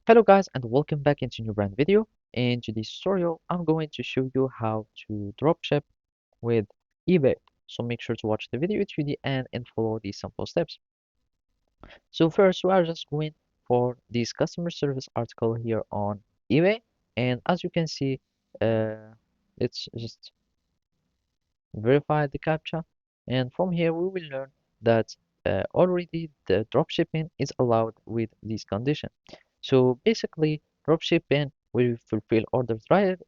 Hello guys and welcome back into new brand video. In today's tutorial, I'm going to show you how to dropship with eBay. So make sure to watch the video to the end and follow these simple steps. So first, we are just going for this customer service article here on eBay. And as you can see, uh, let's just verify the captcha. And from here, we will learn that already the dropshipping is allowed with this condition. So basically, dropshipping will fulfill orders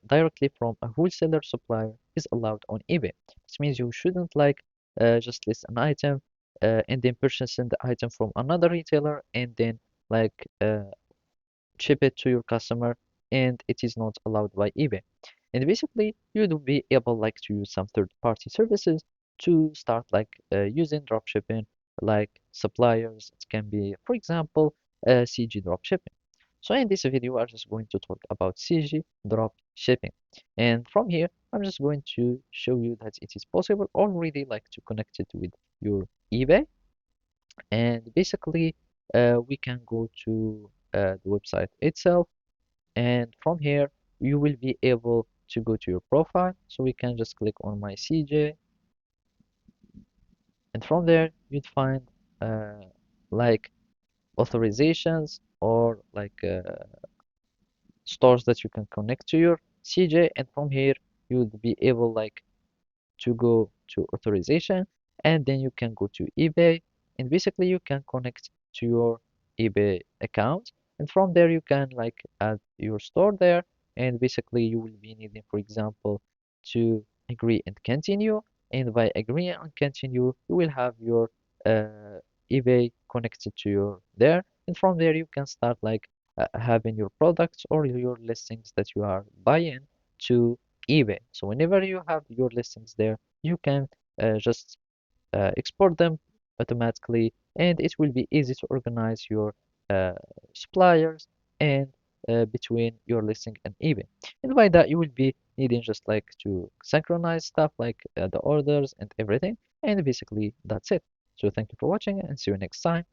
directly from a wholesaler supplier is allowed on eBay. This means you shouldn't just list an item and then purchasing the item from another retailer and then like ship it to your customer, and it is not allowed by eBay. And basically, you would be able to use some third-party services to start using dropshipping, like suppliers. It can be, for example, CG dropshipping. So in this video, I'm just going to talk about CG drop shipping. And from here, I'm just going to show you that it is possible already to connect it with your eBay. And basically, we can go to the website itself. And from here, you will be able to go to your profile. So we can just click on my CJ. And from there, you'd find uh, like authorizations or stores that you can connect to your CJ, and from here you would be able to go to authorization, and then you can go to eBay, and basically you can connect to your eBay account, and from there you can add your store there, and basically you will be needing, for example, to agree and continue, and by agreeing and continue you will have your eBay connected to your there, and from there you can start having your products or your listings that you are buying to eBay. So whenever you have your listings there, you can just export them automatically, and it will be easy to organize your uh, suppliers and between your listing and eBay. And by that, you will be needing just to synchronize stuff the orders and everything. And basically, that's it. So thank you for watching and see you next time.